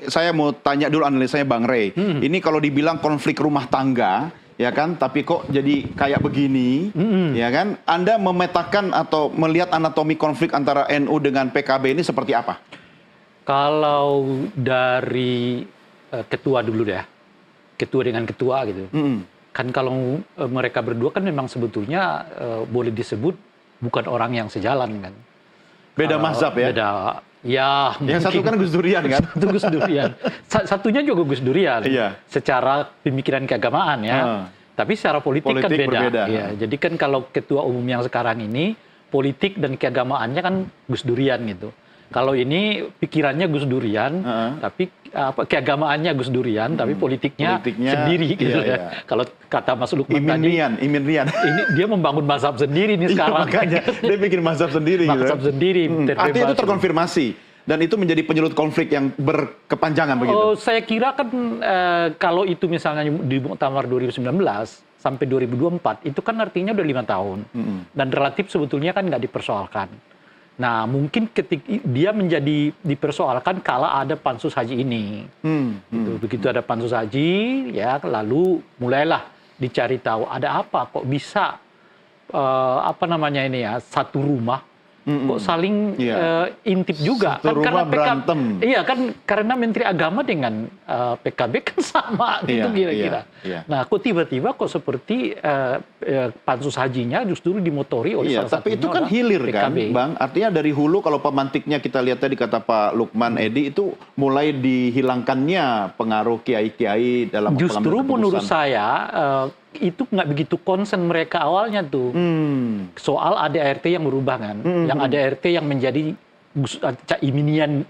Saya mau tanya dulu analisanya Bang Rey. Ini kalau dibilang konflik rumah tangga, ya kan, tapi kok jadi kayak begini, ya kan? Anda memetakan atau melihat anatomi konflik antara NU dengan PKB ini seperti apa? Kalau dari ketua dulu deh, ketua dengan ketua gitu. Kan kalau mereka berdua kan memang sebetulnya boleh disebut bukan orang yang sejalan kan. Beda mazhab ya? Beda. Ya, yang satu kan Gus Durian kan? Satu Gus Durian. Satunya juga Gus Durian. Iya. Secara pemikiran keagamaan ya. Tapi secara politik kan beda. Berbeda. Ya, jadi kan kalau ketua umum yang sekarang ini politik dan keagamaannya kan Gus Durian gitu. Kalau ini pikirannya Gus Durian, tapi keagamaannya Gus Durian, tapi politiknya sendiri gitu ya. Kalau kata Mas Lukman tadi, Imin Rian. Ini dia membangun mazhab sendiri nih sekarang. Makanya dia bikin mazhab sendiri. Mazhab sendiri. Artinya itu terkonfirmasi. Dan itu menjadi penyelut konflik yang berkepanjangan begitu. Oh, saya kira kan kalau itu misalnya di Muktamar 2019 sampai 2024, itu kan artinya udah 5 tahun. Dan relatif sebetulnya kan nggak dipersoalkan. Nah, mungkin ketika dia menjadi dipersoalkan kala ada pansus haji ini. Begitu ada pansus haji, ya lalu mulailah dicari tahu ada apa kok bisa satu rumah kok saling intip juga. Satu rumah berantem. Iya kan karena Menteri Agama dengan PKB kan sama gitu kira-kira. Nah, kok tiba-tiba kok seperti pansus hajinya justru dimotori oleh salah tapi satunya itu kan hilir kan, PKB. Bang. Artinya dari hulu kalau pemantiknya kita lihat tadi kata Pak Lukman Edi itu mulai dihilangkannya pengaruh kiai-kiai dalam justru menurut saya itu nggak begitu concern mereka awalnya tuh soal ADART yang berubah kan, yang ADART yang menjadi Cak-iminian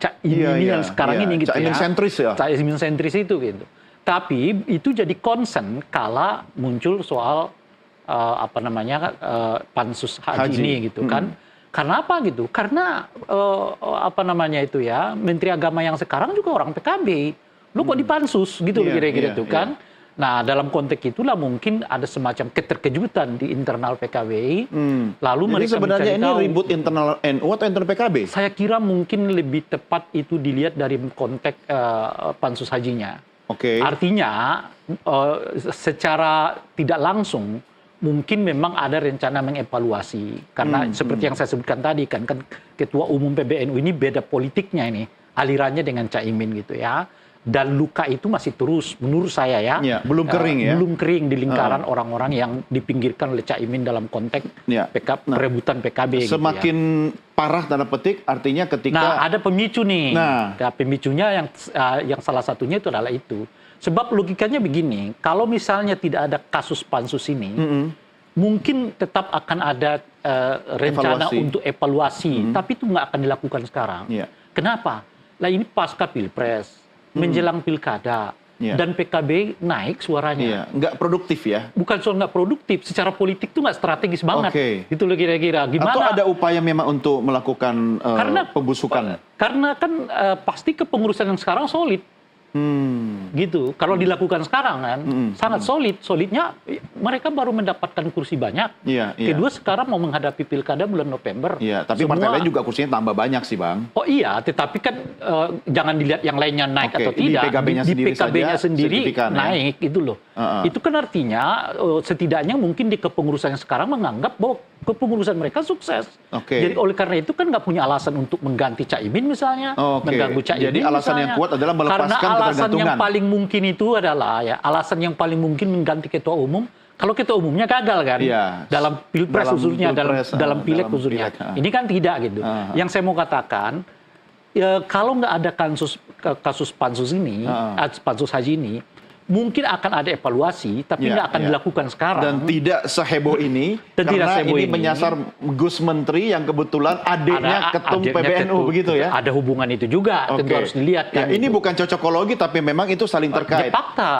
sekarang ini gitu Cak-imin sentris ya. Cak-imin sentris itu gitu. Tapi itu jadi concern kala muncul soal pansus haji ini gitu kan. Karena apa gitu? Karena Menteri Agama yang sekarang juga orang PKB. Lu kok dipansus gitu kira-kira itu kan. Nah, dalam konteks itulah mungkin ada semacam keterkejutan di internal PKB. Lalu jadi mereka sebenarnya ini tahu, ribut internal NU atau internal PKB? Saya kira mungkin lebih tepat itu dilihat dari konteks pansus hajinya. Artinya secara tidak langsung mungkin memang ada rencana mengevaluasi. Karena seperti yang saya sebutkan tadi kan Ketua Umum PBNU ini beda politiknya ini. Alirannya dengan Caimin gitu ya. Dan luka itu masih terus menurut saya ya. Belum kering ya. Belum kering di lingkaran orang-orang yang dipinggirkan oleh Caimin dalam konteks perebutan PKB. Semakin parah tanda petik artinya ketika. Nah, ada pemicu nih. Nah, pemicunya yang salah satunya itu adalah itu. Sebab logikanya begini, kalau misalnya tidak ada kasus pansus ini, mungkin tetap akan ada rencana untuk evaluasi, tapi itu nggak akan dilakukan sekarang. Kenapa? Lah ini pasca Pilpres, menjelang pilkada, dan PKB naik suaranya. Nggak produktif ya? Bukan soal nggak produktif, secara politik tuh nggak strategis banget. Itu loh kira-kira. Gimana? Atau ada upaya memang untuk melakukan pembusukan? Karena kan pasti kepengurusan yang sekarang solid. Gitu. Kalau dilakukan sekarang kan sangat solidnya mereka baru mendapatkan kursi banyak. Kedua sekarang mau menghadapi pilkada bulan November. Tapi partai lain juga kursinya tambah banyak sih Bang. Oh iya, tetapi kan jangan dilihat yang lainnya naik atau tidak. Di PKB-nya sendiri naik itu loh. Itu kan artinya setidaknya mungkin di kepengurusan yang sekarang menganggap bahwa kepengurusan mereka sukses. Jadi oleh karena itu kan nggak punya alasan untuk mengganti Caimin misalnya, mengganggu Caimin. Jadi alasan yang kuat adalah melepaskan ketergantungan. Alasan yang paling mungkin itu adalah alasan yang paling mungkin mengganti ketua umum kalau ketua umumnya gagal kan dalam pilpres khususnya dalam pileg khususnya. Ini kan tidak gitu. Yang saya mau katakan kalau nggak ada kasus pansus ini, pansus haji ini, mungkin akan ada evaluasi, tapi nggak akan dilakukan sekarang. Dan tidak seheboh ini, karena ini menyasar Gus Menteri yang kebetulan adiknya ketum PBNU, begitu ya? Ada hubungan itu juga, tentu harus dilihat kan. Ini bukan cocokologi, tapi memang itu saling terkait. Fakta.